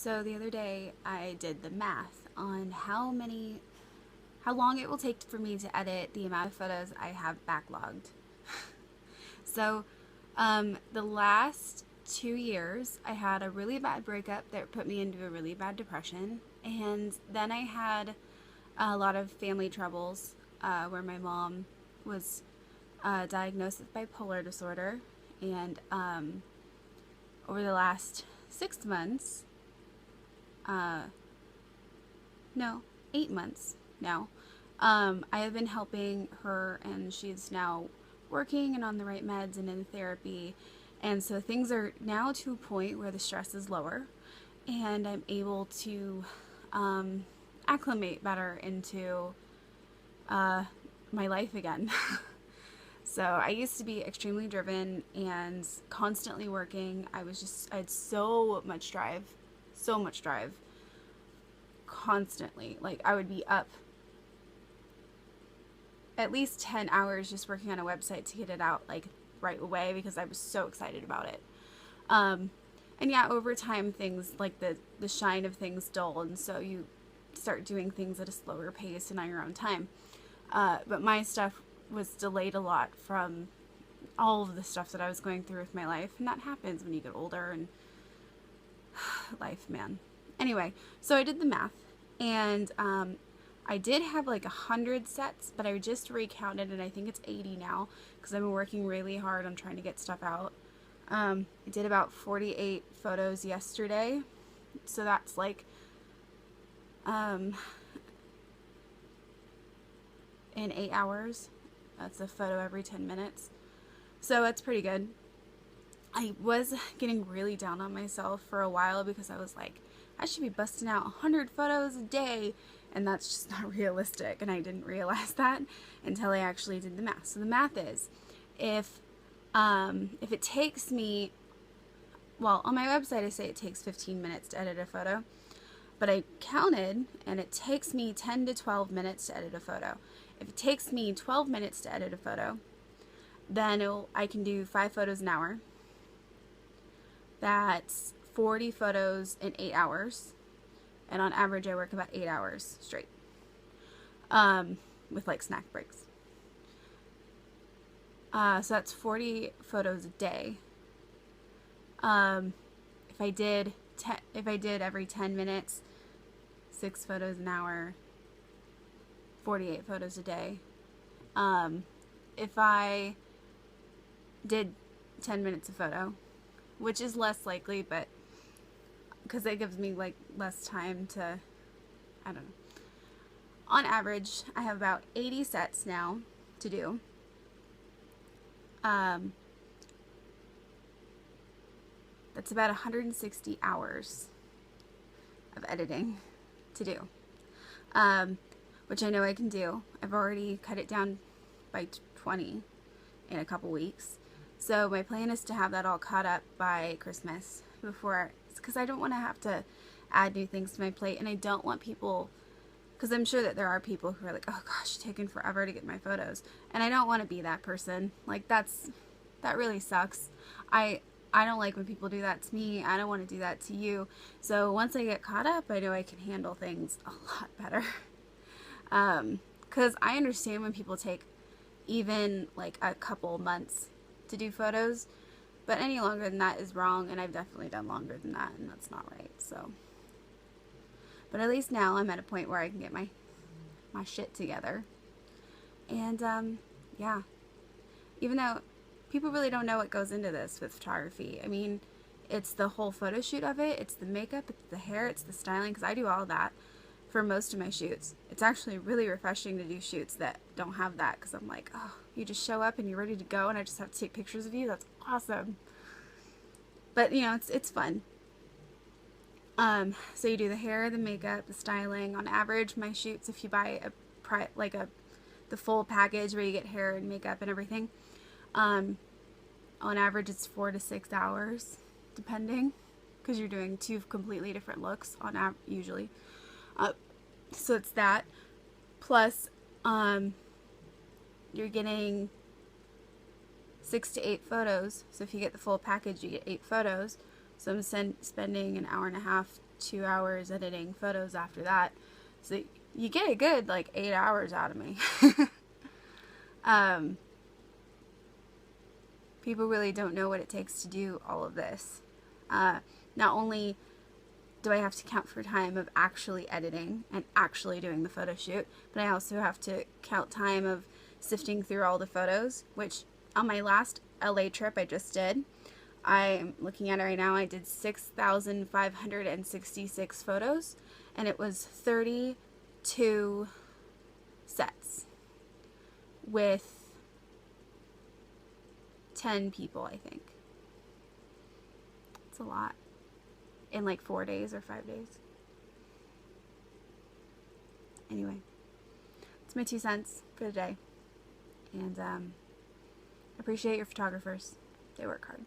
So the other day I did the math on how long it will take for me to edit the amount of photos I have backlogged. So, the last 2 years, I had a really bad breakup that put me into a really bad depression. And then I had a lot of family troubles where my mom was diagnosed with bipolar disorder. And over the last 6 months, uh, no, 8 months now, I have been helping her, and she's now working and on the right meds and in therapy. And so things are now to a point where the stress is lower and I'm able to acclimate better into my life again. So I used to be extremely driven and constantly working. I had so much drive constantly. Like I would be up at least 10 hours just working on a website to get it out like right away because I was so excited about it. Um, and yeah, over time things like the shine of things dull, and so you start doing things at a slower pace and on your own time. But my stuff was delayed a lot from all of the stuff that I was going through with my life, and that happens when you get older and life, man. Anyway, so I did the math, and I did have like 100 sets, but I just recounted and I think it's 80 now because I've been working really hard on trying to get stuff out. I did about 48 photos yesterday, so that's like in 8 hours. That's a photo every 10 minutes. So that's pretty good. I was getting really down on myself for a while because I was like, I should be busting out 100 photos a day, and that's just not realistic, and I didn't realize that until I actually did the math. So the math is, if it takes me, well, on my website I say it takes 15 minutes to edit a photo, but I counted and it takes me 10 to 12 minutes to edit a photo. If it takes me 12 minutes to edit a photo, then I can do 5 photos an hour. That's 40 photos in 8 hours. And on average, I work about 8 hours straight. With like snack breaks. So that's 40 photos a day. If I did every 10 minutes, 6 photos an hour, 48 photos a day. If I did 10 minutes a photo, which is less likely, but because it gives me like less time to, I don't know. On average, I have about 80 sets now to do. That's about 160 hours of editing to do, which I know I can do. I've already cut it down by 20 in a couple weeks. So my plan is to have that all caught up by Christmas because I don't want to have to add new things to my plate, and I don't want people, because I'm sure that there are people who are like, oh gosh, it's taken forever to get my photos, and I don't want to be that person. Like that really sucks. I don't like when people do that to me. I don't want to do that to you. So once I get caught up, I know I can handle things a lot better. Because I understand when people take even like a couple months to do photos, but any longer than that is wrong, and I've definitely done longer than that, and that's not right. So, but at least now I'm at a point where I can get my shit together. And yeah, even though people really don't know what goes into this with photography. I mean, it's the whole photo shoot of it, it's the makeup, it's the hair, it's the styling, because I do all that for most of my shoots. It's actually really refreshing to do shoots that don't have that, because I'm like, oh, you just show up and you're ready to go and I just have to take pictures of you. That's awesome. But you know, it's fun. So you do the hair, the makeup, the styling. On average, my shoots, if you buy the full package where you get hair and makeup and everything, on average it's 4 to 6 hours, depending, because you're doing 2 completely different looks usually. So it's that, plus you're getting 6 to 8 photos. So if you get the full package, you get 8 photos. So I'm spending an hour and a half 2 hours editing photos after that. So you get a good like 8 hours out of me. People really don't know what it takes to do all of this. Not only do I have to count for time of actually editing and actually doing the photo shoot, but I also have to count time of sifting through all the photos, which on my last LA trip I just did, I'm looking at it right now, I did 6,566 photos, and it was 32 sets with 10 people, I think. It's a lot. In like 4 days or 5 days. Anyway, it's my 2 cents for the day. And appreciate your photographers. They work hard.